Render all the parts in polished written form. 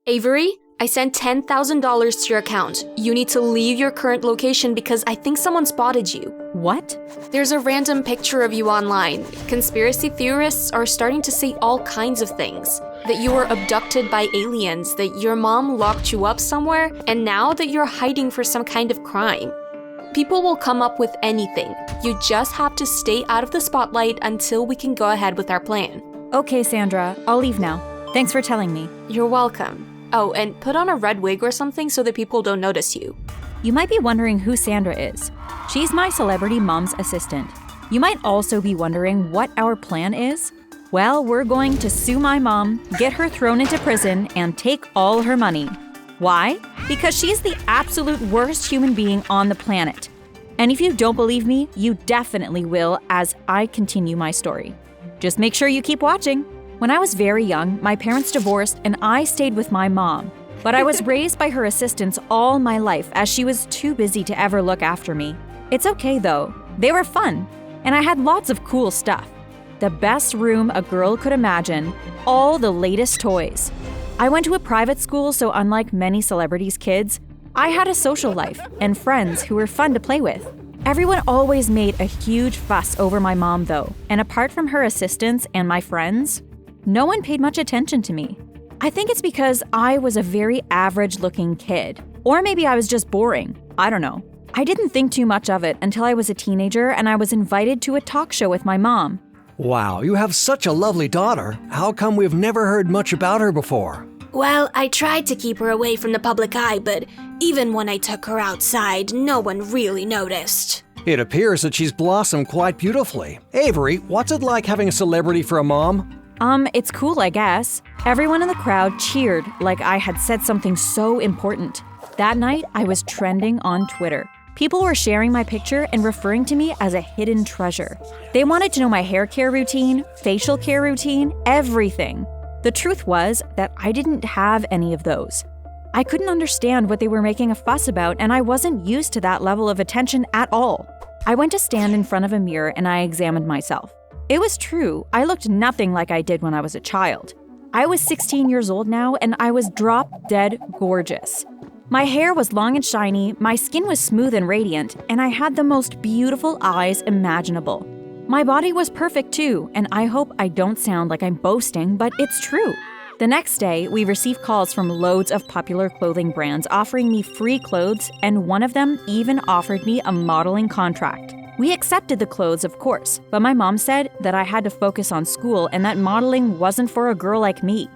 Avery, I sent $10,000 to your account. You need to leave your current location because I think someone spotted you. What? There's a random picture of you online. Conspiracy theorists are starting to say all kinds of things. That you were abducted by aliens, that your mom locked you up somewhere, and now that you're hiding for some kind of crime. People will come up with anything. You just have to stay out of the spotlight until we can go ahead with our plan. Okay, Sandra, I'll leave now. Thanks for telling me. You're welcome. Oh, and put on a red wig or something so that people don't notice you. You might be wondering who Sandra is. She's my celebrity mom's assistant. You might also be wondering what our plan is. Well, we're going to sue my mom, get her thrown into prison, and take all her money. Why? Because she's the absolute worst human being on the planet. And if you don't believe me, you definitely will as I continue my story. Just make sure you keep watching. When I was very young, my parents divorced and I stayed with my mom. But I was raised by her assistants all my life as she was too busy to ever look after me. It's okay though. They were fun. And I had lots of cool stuff. The best room a girl could imagine. All the latest toys. I went to a private school, so unlike many celebrities' kids, I had a social life and friends who were fun to play with. Everyone always made a huge fuss over my mom though, and apart from her assistants and my friends, no one paid much attention to me. I think it's because I was a very average-looking kid. Or maybe I was just boring. I don't know. I didn't think too much of it until I was a teenager and I was invited to a talk show with my mom. Wow, you have such a lovely daughter. How come we've never heard much about her before? Well, I tried to keep her away from the public eye, but even when I took her outside, no one really noticed. It appears that she's blossomed quite beautifully. Avery, what's it like having a celebrity for a mom? It's cool, I guess. Everyone in the crowd cheered like I had said something so important. That night, I was trending on Twitter. People were sharing my picture and referring to me as a hidden treasure. They wanted to know my hair care routine, facial care routine, everything. The truth was that I didn't have any of those. I couldn't understand what they were making a fuss about, and I wasn't used to that level of attention at all. I went to stand in front of a mirror and I examined myself. It was true, I looked nothing like I did when I was a child. I was 16 years old now and I was drop-dead gorgeous. My hair was long and shiny, my skin was smooth and radiant, and I had the most beautiful eyes imaginable. My body was perfect too, and I hope I don't sound like I'm boasting, but it's true. The next day, we received calls from loads of popular clothing brands offering me free clothes, and one of them even offered me a modeling contract. We accepted the clothes, of course, but my mom said that I had to focus on school and that modeling wasn't for a girl like me.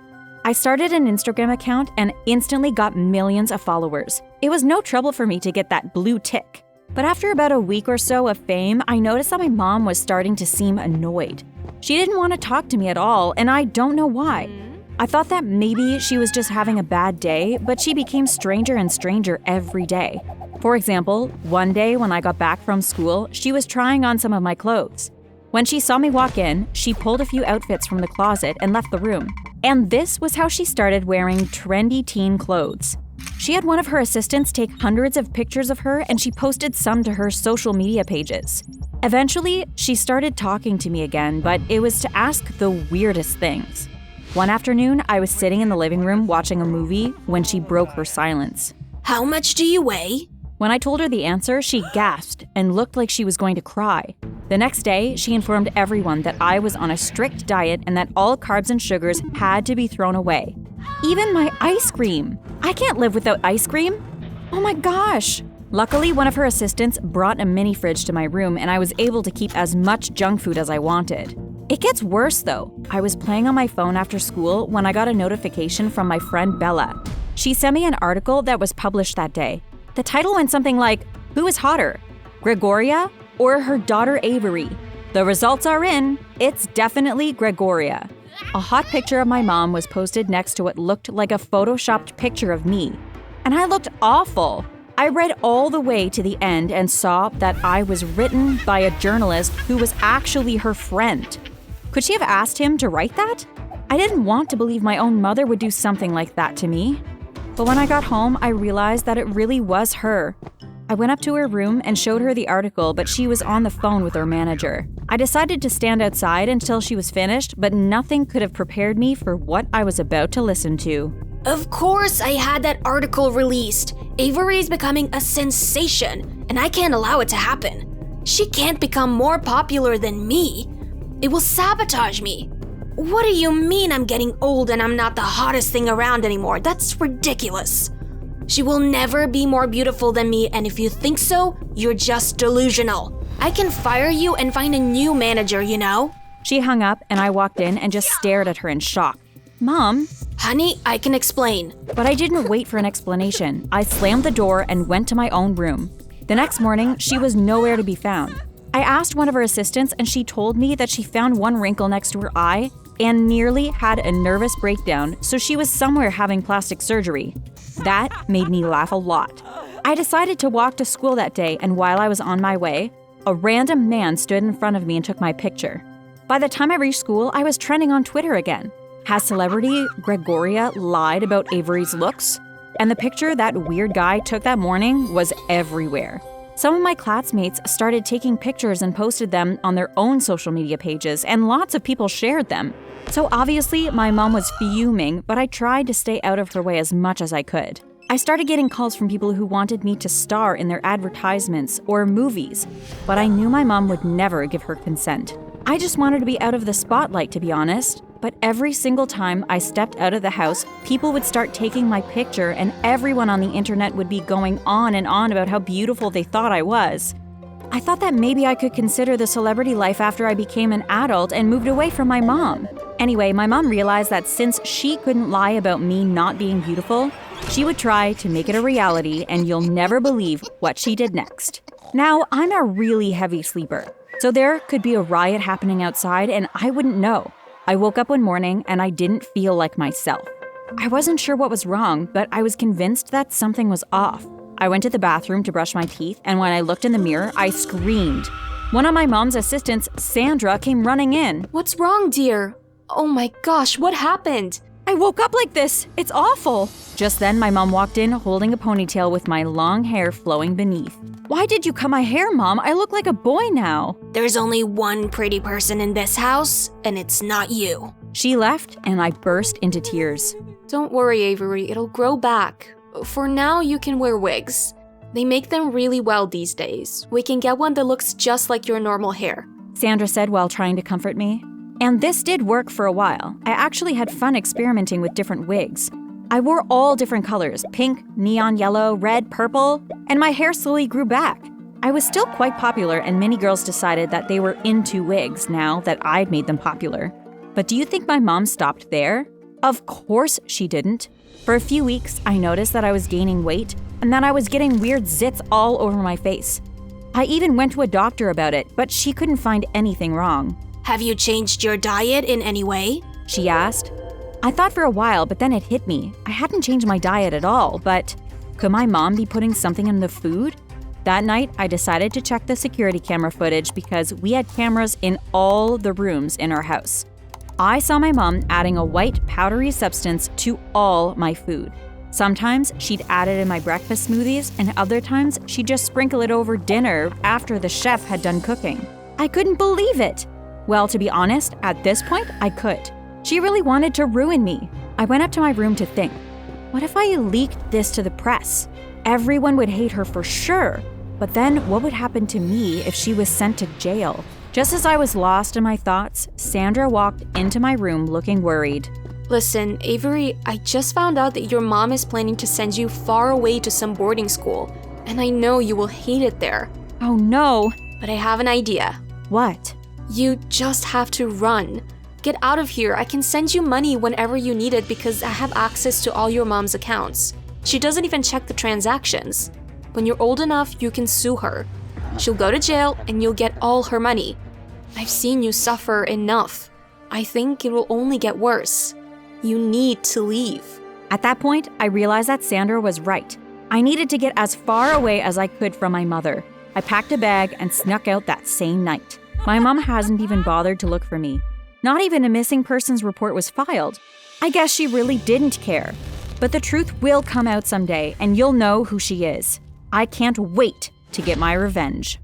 I started an Instagram account and instantly got millions of followers. It was no trouble for me to get that blue tick. But after about a week or so of fame, I noticed that my mom was starting to seem annoyed. She didn't want to talk to me at all, and I don't know why. I thought that maybe she was just having a bad day, but she became stranger and stranger every day. For example, one day when I got back from school, she was trying on some of my clothes. When she saw me walk in, she pulled a few outfits from the closet and left the room. And this was how she started wearing trendy teen clothes. She had one of her assistants take hundreds of pictures of her and she posted some to her social media pages. Eventually, she started talking to me again, but it was to ask the weirdest things. One afternoon, I was sitting in the living room watching a movie when she broke her silence. How much do you weigh? When I told her the answer, she gasped and looked like she was going to cry. The next day, she informed everyone that I was on a strict diet and that all carbs and sugars had to be thrown away. Even my ice cream. I can't live without ice cream. Oh my gosh. Luckily, one of her assistants brought a mini fridge to my room and I was able to keep as much junk food as I wanted. It gets worse though. I was playing on my phone after school when I got a notification from my friend Bella. She sent me an article that was published that day. The title went something like, "Who is hotter, Gregoria or her daughter Avery?" The results are in. It's definitely Gregoria. A hot picture of my mom was posted next to what looked like a photoshopped picture of me. And I looked awful. I read all the way to the end and saw that I was written by a journalist who was actually her friend. Could she have asked him to write that? I didn't want to believe my own mother would do something like that to me. But when I got home, I realized that it really was her. I went up to her room and showed her the article, but she was on the phone with her manager. I decided to stand outside until she was finished, but nothing could have prepared me for what I was about to listen to. Of course I had that article released. Avery's becoming a sensation, and I can't allow it to happen. She can't become more popular than me. It will sabotage me. What do you mean I'm getting old and I'm not the hottest thing around anymore? That's ridiculous. She will never be more beautiful than me, and if you think so, you're just delusional. I can fire you and find a new manager, you know? She hung up and I walked in and just stared at her in shock. Mom? Honey, I can explain. But I didn't wait for an explanation. I slammed the door and went to my own room. The next morning, she was nowhere to be found. I asked one of her assistants and she told me that she found one wrinkle next to her eye and nearly had a nervous breakdown, so she was somewhere having plastic surgery. That made me laugh a lot. I decided to walk to school that day, and while I was on my way, a random man stood in front of me and took my picture. By the time I reached school, I was trending on Twitter again. Has celebrity Gregoria lied about Avery's looks? And the picture that weird guy took that morning was everywhere. Some of my classmates started taking pictures and posted them on their own social media pages, and lots of people shared them. So obviously, my mom was fuming, but I tried to stay out of her way as much as I could. I started getting calls from people who wanted me to star in their advertisements or movies, but I knew my mom would never give her consent. I just wanted to be out of the spotlight, to be honest. But every single time I stepped out of the house, people would start taking my picture and everyone on the internet would be going on and on about how beautiful they thought I was. I thought that maybe I could consider the celebrity life after I became an adult and moved away from my mom. Anyway, my mom realized that since she couldn't lie about me not being beautiful, she would try to make it a reality, and you'll never believe what she did next. Now, I'm a really heavy sleeper, so there could be a riot happening outside and I wouldn't know. I woke up one morning and I didn't feel like myself. I wasn't sure what was wrong, but I was convinced that something was off. I went to the bathroom to brush my teeth, and when I looked in the mirror, I screamed. One of my mom's assistants, Sandra, came running in. What's wrong, dear? Oh my gosh, what happened? I woke up like this. It's awful. Just then, my mom walked in holding a ponytail with my long hair flowing beneath. Why did you cut my hair, Mom? I look like a boy now. There's only one pretty person in this house, and it's not you. She left, and I burst into tears. Don't worry, Avery, it'll grow back. For now, you can wear wigs. They make them really well these days. We can get one that looks just like your normal hair. Sandra said while trying to comfort me. And this did work for a while. I actually had fun experimenting with different wigs. I wore all different colors, pink, neon yellow, red, purple, and my hair slowly grew back. I was still quite popular, and many girls decided that they were into wigs now that I'd made them popular. But do you think my mom stopped there? Of course she didn't. For a few weeks, I noticed that I was gaining weight and that I was getting weird zits all over my face. I even went to a doctor about it, but she couldn't find anything wrong. Have you changed your diet in any way? She asked. I thought for a while, but then it hit me. I hadn't changed my diet at all, but could my mom be putting something in the food? That night, I decided to check the security camera footage because we had cameras in all the rooms in our house. I saw my mom adding a white, powdery substance to all my food. Sometimes she'd add it in my breakfast smoothies, and other times she'd just sprinkle it over dinner after the chef had done cooking. I couldn't believe it. Well, to be honest, at this point, I could. She really wanted to ruin me. I went up to my room to think, what if I leaked this to the press? Everyone would hate her for sure. But then what would happen to me if she was sent to jail? Just as I was lost in my thoughts, Sandra walked into my room looking worried. Listen, Avery, I just found out that your mom is planning to send you far away to some boarding school, and I know you will hate it there. Oh no. But I have an idea. What? You just have to run. Get out of here. I can send you money whenever you need it because I have access to all your mom's accounts. She doesn't even check the transactions. When you're old enough, you can sue her. She'll go to jail and you'll get all her money. I've seen you suffer enough. I think it will only get worse. You need to leave. At that point, I realized that Sandra was right. I needed to get as far away as I could from my mother. I packed a bag and snuck out that same night. My mom hasn't even bothered to look for me. Not even a missing persons report was filed. I guess she really didn't care. But the truth will come out someday, and you'll know who she is. I can't wait to get my revenge.